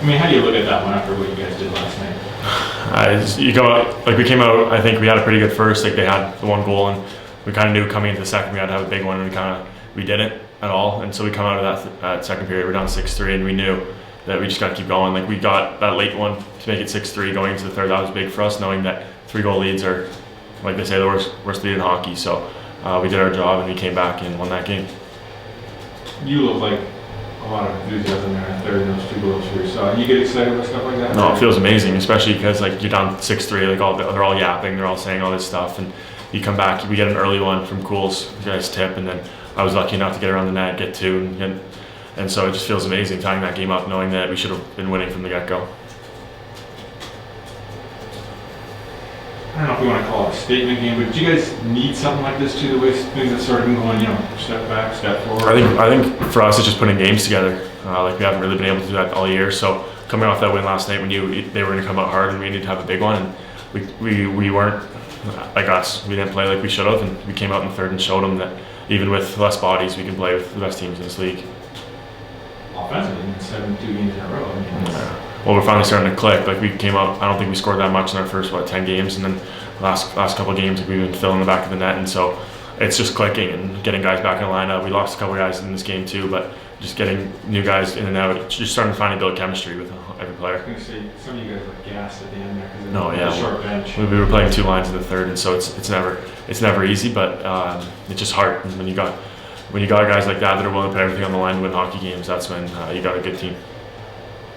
I mean, how do you look at that one after what you guys did last night? You go out, like we came out, I think we had a pretty good first, like they had the one goal and we kind of knew coming into the second we had to have a big one and we didn't at all. And so we come out of that second period, we're down 6-3 and we knew that we just got to keep going. Like we got that late one to make it 6-3 going into the third. That was big for us, knowing that 3-goal leads are, like they say, the worst lead in hockey. So we did our job and we came back and won that game. You look like a lot of enthusiasm there at third in those 2 goals for yourself. You get excited about stuff like that? No, it feels amazing, especially because like you're down 6-3, like they're all yapping, they're all saying all this stuff, and you come back, we get an early one from Cool's guys tip, and then I was lucky enough to get around the net, get 2, and so it just feels amazing tying that game up, knowing that we should have been winning from the get-go. I don't know if we want to call it a statement game, but do you guys need something like this too? The way things have sort of been going, step back, step forward. I think for us it's just putting games together. Like we haven't really been able to do that all year. So coming off that win last night, they were going to come out hard and we needed to have a big one, and we weren't like us. We didn't play like we should have, and we came out in the third and showed them that even with less bodies, we can play with the best teams in this league. Offensively, 7-2 games in a row. Well, we're finally starting to click. Like we came out, I don't think we scored that much in our first 10 games, and then last couple of games like, we've been filling the back of the net, and so it's just clicking and getting guys back in the lineup. We lost a couple of guys in this game too, but just getting new guys in and out, just starting to finally build chemistry with every player. I was going to say, some of you guys were gassed at the end there because of the short bench. We were playing 2 lines in the third, and so it's never easy, but it's just hard. And when you got guys like that are willing to put everything on the line to win hockey games, that's when you got a good team.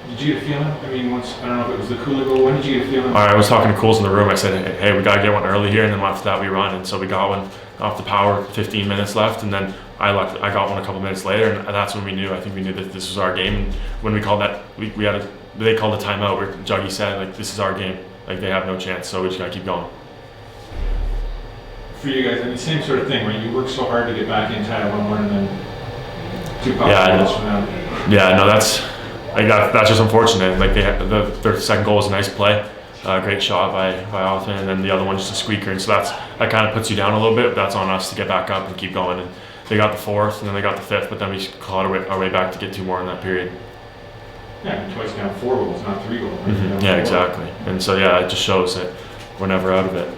Did you get a feeling? I mean, I don't know if it was the Kula goal. When did you get a feeling? I was talking to Coles in the room. I said, hey, we got to get one early here, and then after that we run. And so we got one off the power, 15 minutes left, and then I got one a couple minutes later, and that's when we knew. I think we knew that this was our game. And when we called that, they called a timeout where Juggy said, like, this is our game. Like, they have no chance, so we just got to keep going. For you guys, I mean, same sort of thing, right? You work so hard to get back in tie 1-1 and then 2 goals from them. Yeah, no, that's just unfortunate. Like their second goal was a nice play, great shot by Othman, and then the other one just a squeaker, and so that kind of puts you down a little bit. But that's on us to get back up and keep going. And they got the 4th, and then they got the 5th, but then we clawed our way back to get 2 more in that period. Yeah, and twice down 4 goals, not 3 goals. Right? Yeah, exactly. And so it just shows that we're never out of it.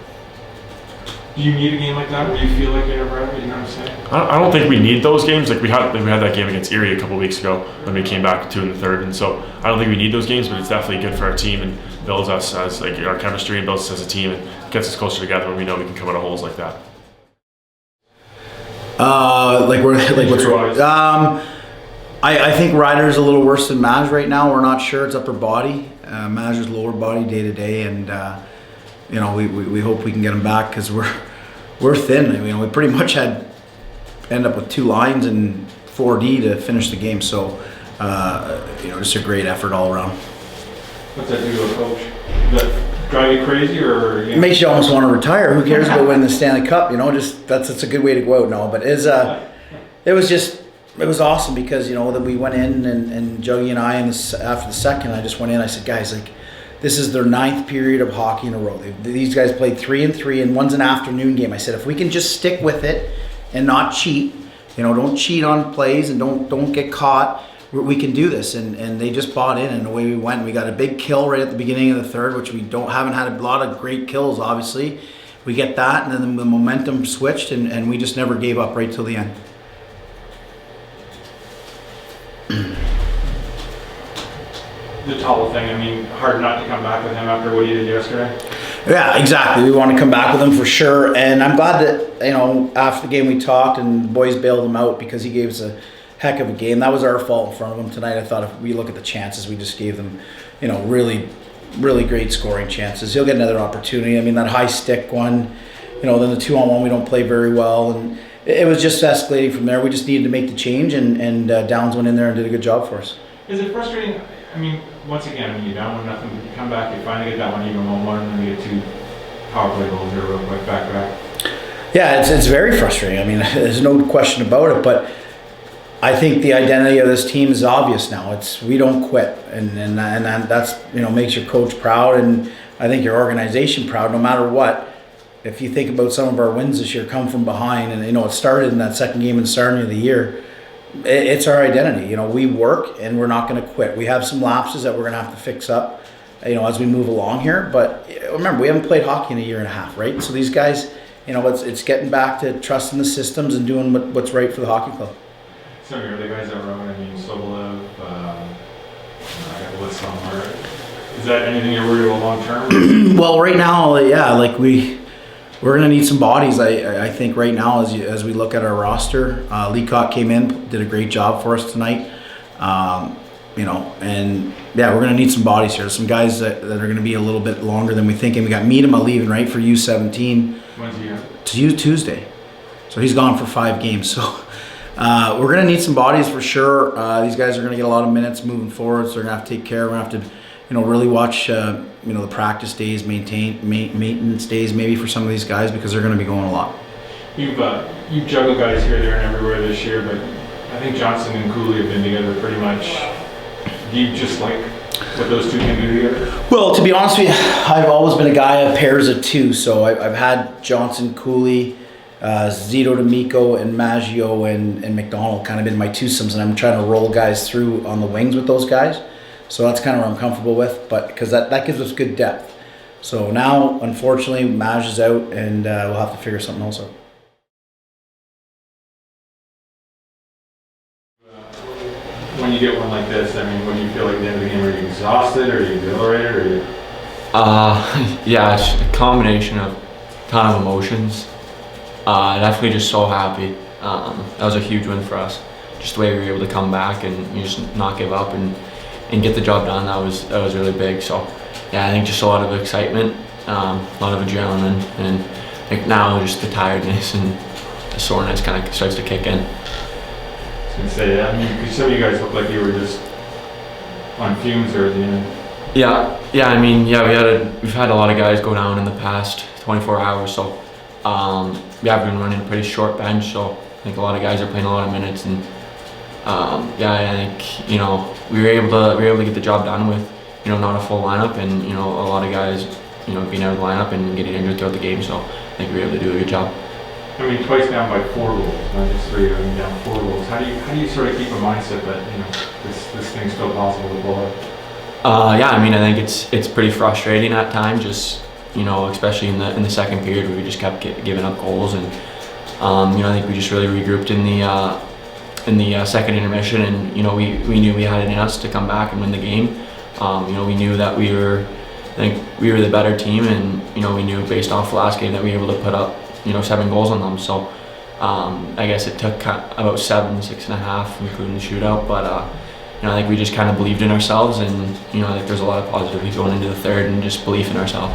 Do you need a game like that where you feel like you're never out of it? You know what I'm saying? I don't think we need those games. Like we had that game against Erie a couple of weeks ago when we came back 2 in the third, and so I don't think we need those games. But it's definitely good for our team and builds us as like our chemistry and builds us as a team and gets us closer together when we know we can come out of holes like that. What's wrong? I think Ryder's a little worse than Maj right now. We're not sure. It's upper body. Maj is lower body day to day, and we hope we can get him back because we're thin. I mean, we pretty much end up with 2 lines and 4D to finish the game. So just a gret effort all around. What's that do to a coach? Does that drive you crazy, or it makes you almost want to retire? Who cares about winning the Stanley Cup? Just that's a good way to go out. No, but it was awesome because that we went in and Juggy and I after the second, I just went in. I said, guys, like, this is their 9th period of hockey in a row. These guys played 3 and 3, and one's an afternoon game. I said, if we can just stick with it and not cheat, don't cheat on plays and don't get caught, we can do this. And they just bought in, and away we went. We got a big kill right at the beginning of the third, which we haven't had a lot of great kills, obviously. We get that, and then the momentum switched, and we just never gave up right till the end. The Tall thing, I mean, hard not to come back with him after what he did yesterday. Yeah, exactly. We want to come back with him for sure, and I'm glad that after the game we talked and the boys bailed him out because he gave us a heck of a game. That was our fault in front of him tonight. I thought if we look at the chances, we just gave them, really, really great scoring chances. He'll get another opportunity. I mean, that high stick one, then the 2-on-1 we don't play very well, and it was just escalating from there. We just needed to make the change, and Downs went in there and did a good job for us. Is it frustrating? I mean, once again, you're down 1-0, you come back, you finally get that one even 1-1, and then you get 2 power play goals here real quick, back to back. Yeah, it's very frustrating. I mean, there's no question about it, but I think the identity of this team is obvious now. We don't quit, and that's makes your coach proud, and I think your organization proud, no matter what. If you think about some of our wins this year, come from behind, and it started in that second game in Sarnia of the year. it's our identity. We work and we're not going to quit. We have some lapses that we're going to have to fix up, as we move along here. But remember, we haven't played hockey in a year and a half, right? So these guys, it's getting back to trusting the systems and doing what's right for the hockey club. Some of your other guys that were on, Sobolev, I got the list somewhere. Is that anything you're worried about long term? Well, right now, yeah, we're gonna need some bodies. I think right now, as we look at our roster, Leacock came in, did a great job for us tonight. And yeah, we're gonna need some bodies here. Some guys that are gonna be a little bit longer than we think. And we got Miedema leaving, right, for U17. When's he out? To Tuesday, so he's gone for 5 games. So we're gonna need some bodies for sure. These guys are gonna get a lot of minutes moving forward, so they're gonna have to take care. We're gonna have to, really watch, the practice days, maintenance days, maybe for some of these guys, because they're gonna be going a lot. You've juggled guys here, there, and everywhere this year, but I think Johnston and Cooley have been together pretty much. Do you just like what those two can do together? Well, to be honest with you, I've always been a guy of pairs of two. So I've had Johnson, Cooley, Zito D'Amico, and Maggio and McDonald kind of been my twosomes, and I'm trying to roll guys through on the wings with those guys. So that's kind of what I'm comfortable with, but because that gives us good depth. So now, unfortunately, Maj is out, and we'll have to figure something else out. When you get one like this, when do you feel like at the end of the game, are you exhausted, or are you exhilarated, or are you... Yeah, it's a combination of a ton of emotions. Definitely just so happy. That was a huge win for us. Just the way we were able to come back and just not give up and get the job done. That was really big. So yeah, I think just a lot of excitement, a lot of adrenaline, and I think now just the tiredness and the soreness kind of starts to kick in. I was going to say, because some of you guys look like you were just on fumes there at the end. Yeah. We've had a lot of guys go down in the past 24 hours. So we have been running a pretty short bench. So I think a lot of guys are playing a lot of minutes, and I think we were able to get the job done with not a full lineup, and a lot of guys being out of the lineup and getting injured throughout the game. So I think we were able to do a good job. Twice down by 4 goals, not just 3. Down 4 goals. How do you sort of keep a mindset that this thing's still possible to pull out? I think it's pretty frustrating at times. Just especially in the second period, where we just kept giving up goals, and I think we just really regrouped in the second intermission, and we knew we had it in us to come back and win the game. We knew that we were the better team, and we knew based off the last game that we were able to put up 7 goals on them. So I guess it took about 7, 6.5, including the shootout. But I think we just kind of believed in ourselves, and I think there's a lot of positivity going into the third, and just belief in ourselves.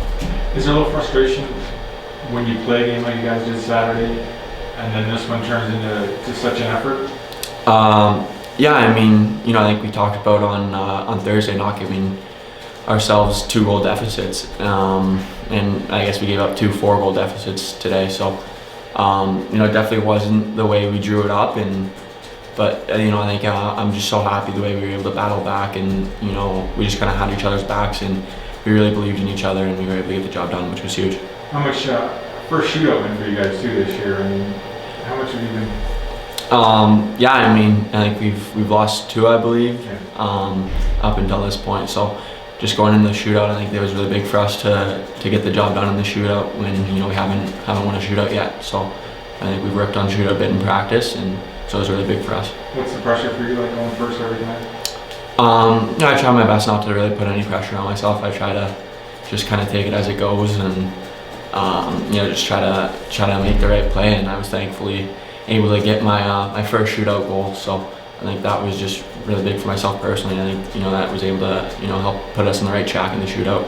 Is there a little frustration when you play a game like you guys did Saturday, and then this one turns into such an effort? I think we talked about on Thursday not giving ourselves 2-goal deficits, and I guess we gave up 2 4-goal deficits today. So it definitely wasn't the way we drew it up, but I think I'm just so happy the way we were able to battle back, and we just kind of had each other's backs, and we really believed in each other, and we were able to get the job done, which was huge. How much first shootout win for you guys too this year? How much have you been? I think we've lost 2, I believe, up until this point. So just going into the shootout, I think that was really big for us to get the job done in the shootout when we haven't won a shootout yet. So I think we worked on shootout a bit in practice, and so it was really big for us. What's the pressure for you, like going first every time? I try my best not to really put any pressure on myself. I try to just kind of take it as it goes, and just try to make the right play. And I was thankfully able to get my first shootout goal. So I think that was just really big for myself personally. I think that was able to help put us on the right track in the shootout.